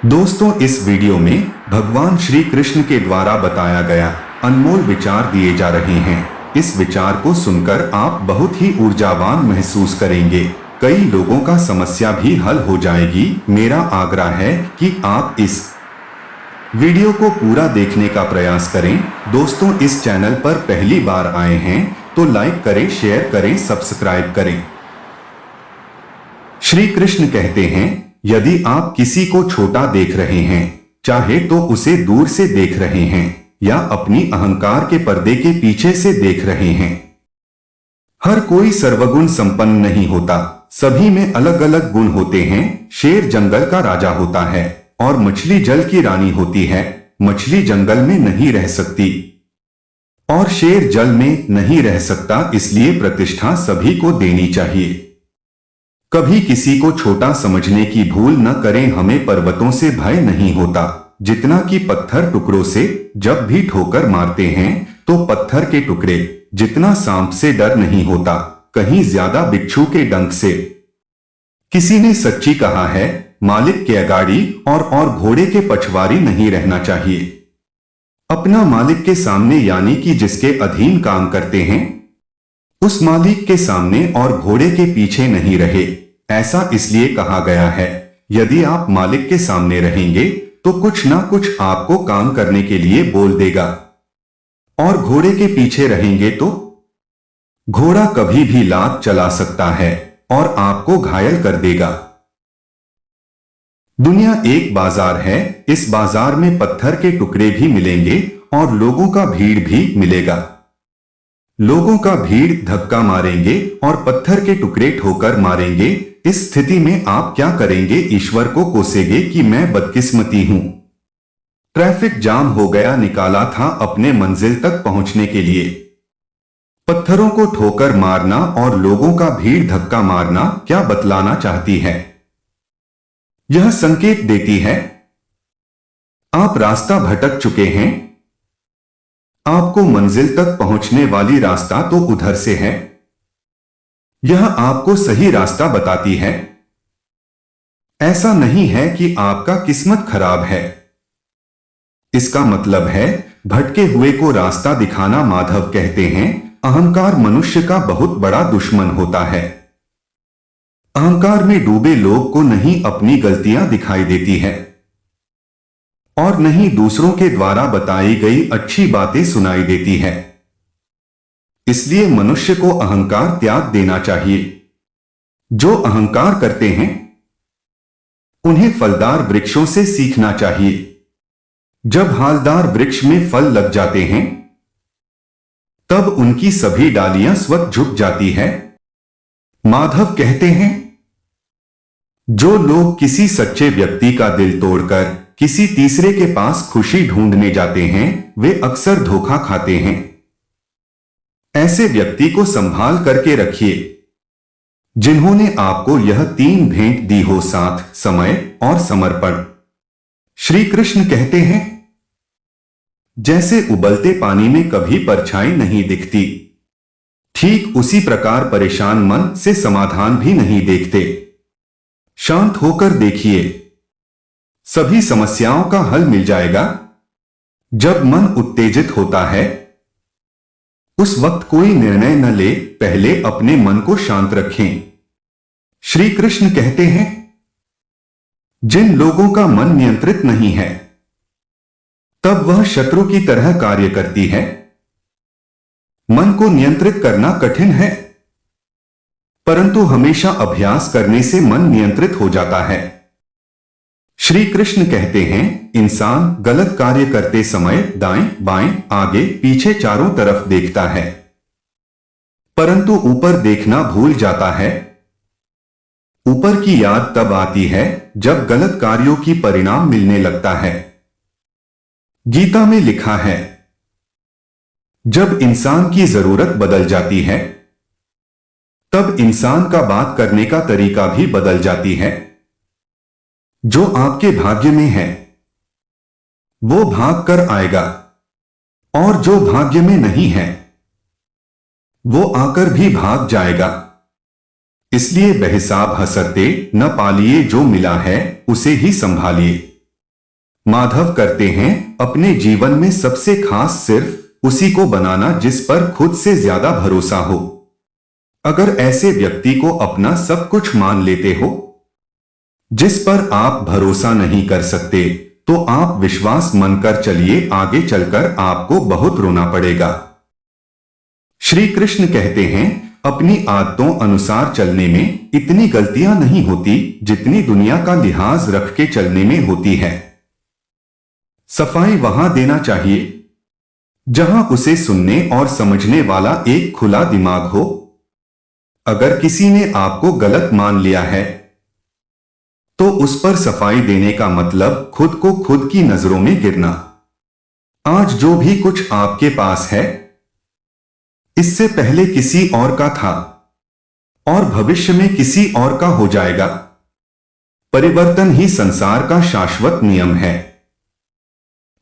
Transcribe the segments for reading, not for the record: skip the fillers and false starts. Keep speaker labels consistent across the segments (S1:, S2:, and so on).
S1: दोस्तों, इस वीडियो में भगवान श्री कृष्ण के द्वारा बताया गया अनमोल विचार दिए जा रहे हैं। इस विचार को सुनकर आप बहुत ही ऊर्जावान महसूस करेंगे। कई लोगों का समस्या भी हल हो जाएगी। मेरा आग्रह है कि आप इस वीडियो को पूरा देखने का प्रयास करें। दोस्तों, इस चैनल पर पहली बार आए हैं तो लाइक करें, शेयर करें, सब्सक्राइब करें। श्री कृष्ण कहते हैं, यदि आप किसी को छोटा देख रहे हैं, चाहे तो उसे दूर से देख रहे हैं या अपनी अहंकार के पर्दे के पीछे से देख रहे हैं। हर कोई सर्वगुण संपन्न नहीं होता, सभी में अलग अलग गुण होते हैं। शेर जंगल का राजा होता है और मछली जल की रानी होती है। मछली जंगल में नहीं रह सकती और शेर जल में नहीं रह सकता, इसलिए प्रतिष्ठा सभी को देनी चाहिए। कभी किसी को छोटा समझने की भूल न करें। हमें पर्वतों से भय नहीं होता, जितना कि पत्थर टुकड़ों से। जब भी ठोकर मारते हैं तो पत्थर के टुकड़े जितना सांप से डर नहीं होता, कहीं ज्यादा बिच्छू के डंक से। किसी ने सच्ची कहा है, मालिक के अगाड़ी और घोड़े के पछवारी नहीं रहना चाहिए। अपना मालिक के सामने, यानी कि जिसके अधीन काम करते हैं, उस मालिक के सामने और घोड़े के पीछे नहीं रहे। ऐसा इसलिए कहा गया है, यदि आप मालिक के सामने रहेंगे तो कुछ ना कुछ आपको काम करने के लिए बोल देगा, और घोड़े के पीछे रहेंगे तो घोड़ा कभी भी लात चला सकता है और आपको घायल कर देगा। दुनिया एक बाजार है। इस बाजार में पत्थर के टुकड़े भी मिलेंगे और लोगों का भीड़ भी मिलेगा। लोगों का भीड़ धक्का मारेंगे और पत्थर के टुकड़े ठोकर मारेंगे। इस स्थिति में आप क्या करेंगे? ईश्वर को कोसेंगे कि मैं बदकिस्मती हूं, ट्रैफिक जाम हो गया, निकाला था अपने मंजिल तक पहुंचने के लिए। पत्थरों को ठोकर मारना और लोगों का भीड़ धक्का मारना क्या बतलाना चाहती है? यह संकेत देती है आप रास्ता भटक चुके हैं। आपको मंजिल तक पहुंचने वाली रास्ता तो उधर से है। यह आपको सही रास्ता बताती है। ऐसा नहीं है कि आपका किस्मत खराब है। इसका मतलब है भटके हुए को रास्ता दिखाना। माधव कहते हैं, अहंकार मनुष्य का बहुत बड़ा दुश्मन होता है। अहंकार में डूबे लोग को नहीं अपनी गलतियां दिखाई देती है और नहीं दूसरों के द्वारा बताई गई अच्छी बातें सुनाई देती है। इसलिए मनुष्य को अहंकार त्याग देना चाहिए। जो अहंकार करते हैं उन्हें फलदार वृक्षों से सीखना चाहिए। जब हालदार वृक्ष में फल लग जाते हैं तब उनकी सभी डालियां स्वतः झुक जाती है। माधव कहते हैं, जो लोग किसी सच्चे व्यक्ति का दिल तोड़कर किसी तीसरे के पास खुशी ढूंढने जाते हैं, वे अक्सर धोखा खाते हैं। ऐसे व्यक्ति को संभाल करके रखिए जिन्होंने आपको यह तीन भेंट दी हो, साथ, समय और समर्पण। श्री कृष्ण कहते हैं, जैसे उबलते पानी में कभी परछाई नहीं दिखती, ठीक उसी प्रकार परेशान मन से समाधान भी नहीं देखते। शांत होकर देखिए, सभी समस्याओं का हल मिल जाएगा। जब मन उत्तेजित होता है उस वक्त कोई निर्णय न ले, पहले अपने मन को शांत रखें। श्री कृष्ण कहते हैं, जिन लोगों का मन नियंत्रित नहीं है तब वह शत्रु की तरह कार्य करती है। मन को नियंत्रित करना कठिन है, परंतु हमेशा अभ्यास करने से मन नियंत्रित हो जाता है। श्री कृष्ण कहते हैं, इंसान गलत कार्य करते समय दाएं बाएं आगे पीछे चारों तरफ देखता है, परंतु ऊपर देखना भूल जाता है। ऊपर की याद तब आती है जब गलत कार्यों की परिणाम मिलने लगता है। गीता में लिखा है, जब इंसान की जरूरत बदल जाती है तब इंसान का बात करने का तरीका भी बदल जाती है। जो आपके भाग्य में है वो भाग कर आएगा और जो भाग्य में नहीं है वो आकर भी भाग जाएगा। इसलिए बेहिसाब हसरते न पालिए, जो मिला है उसे ही संभालिए। माधव करते हैं अपने जीवन में सबसे खास सिर्फ उसी को बनाना जिस पर खुद से ज्यादा भरोसा हो। अगर ऐसे व्यक्ति को अपना सब कुछ मान लेते हो, जिस पर आप भरोसा नहीं कर सकते, तो आप विश्वास मानकर चलिए, आगे चलकर आपको बहुत रोना पड़ेगा। श्री कृष्ण कहते हैं अपनी आदतों अनुसार चलने में इतनी गलतियां नहीं होती जितनी दुनिया का लिहाज रख के चलने में होती है। सफाई वहां देना चाहिए जहां उसे सुनने और समझने वाला एक खुला दिमाग हो। अगर किसी ने आपको गलत मान लिया है तो उस पर सफाई देने का मतलब खुद को खुद की नजरों में गिरना। आज जो भी कुछ आपके पास है इससे पहले किसी और का था और भविष्य में किसी और का हो जाएगा। परिवर्तन ही संसार का शाश्वत नियम है।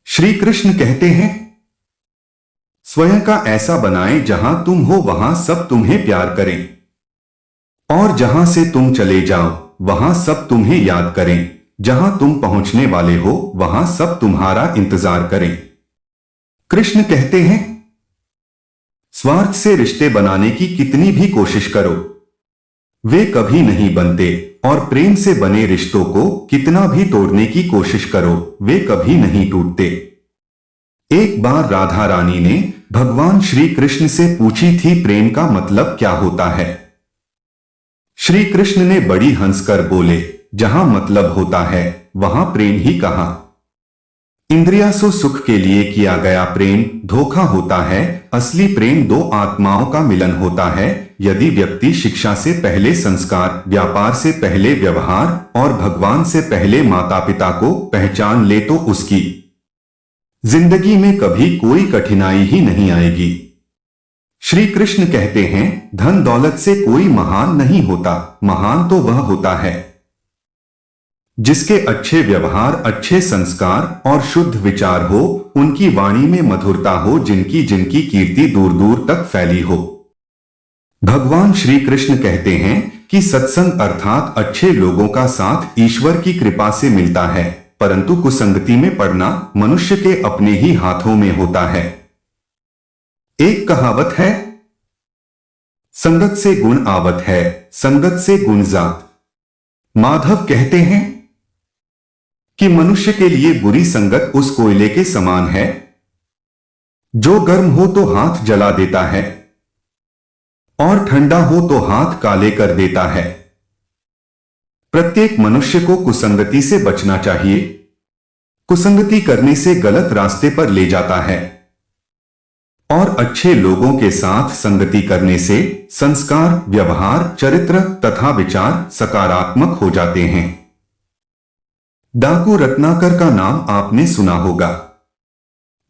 S1: श्री कृष्ण कहते हैं स्वयं का ऐसा बनाएं जहां तुम हो वहां सब तुम्हें प्यार करें, और जहां से तुम चले जाओ वहां सब तुम्हें याद करें। जहां तुम पहुंचने वाले हो वहां सब तुम्हारा इंतजार करें। कृष्ण कहते हैं स्वार्थ से रिश्ते बनाने की कितनी भी कोशिश करो वे कभी नहीं बनते, और प्रेम से बने रिश्तों को कितना भी तोड़ने की कोशिश करो वे कभी नहीं टूटते। एक बार राधा रानी ने भगवान श्री कृष्ण से पूछी थी प्रेम का मतलब क्या होता है। श्री कृष्ण ने बड़ी हंसकर बोले जहां मतलब होता है वहां प्रेम ही कहा। इंद्रियासु सुख के लिए किया गया प्रेम धोखा होता है, असली प्रेम दो आत्माओं का मिलन होता है। यदि व्यक्ति शिक्षा से पहले संस्कार, व्यापार से पहले व्यवहार और भगवान से पहले माता पिता को पहचान ले तो उसकी जिंदगी में कभी कोई कठिनाई ही नहीं आएगी। श्री कृष्ण कहते हैं धन दौलत से कोई महान नहीं होता, महान तो वह होता है जिसके अच्छे व्यवहार, अच्छे संस्कार और शुद्ध विचार हो, उनकी वाणी में मधुरता हो, जिनकी जिनकी कीर्ति दूर दूर तक फैली हो। भगवान श्री कृष्ण कहते हैं कि सत्संग अर्थात अच्छे लोगों का साथ ईश्वर की कृपा से मिलता है, परंतु कुसंगति में पड़ना मनुष्य के अपने ही हाथों में होता है। एक कहावत है संगत से गुण आवत है, संगत से गुण जात। माधव कहते हैं कि मनुष्य के लिए बुरी संगत उस कोयले के समान है जो गर्म हो तो हाथ जला देता है और ठंडा हो तो हाथ काले कर देता है। प्रत्येक मनुष्य को कुसंगति से बचना चाहिए। कुसंगति करने से गलत रास्ते पर ले जाता है, और अच्छे लोगों के साथ संगति करने से संस्कार, व्यवहार, चरित्र तथा विचार सकारात्मक हो जाते हैं। डाकू रत्नाकर का नाम आपने सुना होगा।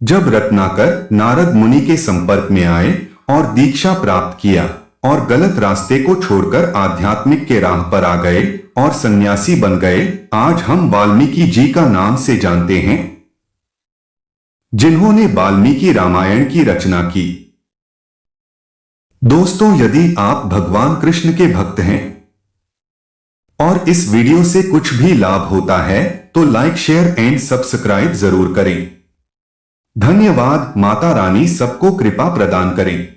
S1: जब रत्नाकर नारद मुनि के संपर्क में आए और दीक्षा प्राप्त किया और गलत रास्ते को छोड़कर आध्यात्मिक के राह पर आ गए और सन्यासी बन गए, आज हम वाल्मीकि जी का नाम से जानते हैं, जिन्होंने वाल्मीकि रामायण की रचना की। दोस्तों, यदि आप भगवान कृष्ण के भक्त हैं और इस वीडियो से कुछ भी लाभ होता है तो लाइक, शेयर एंड सब्सक्राइब जरूर करें। धन्यवाद। माता रानी सबको कृपा प्रदान करें।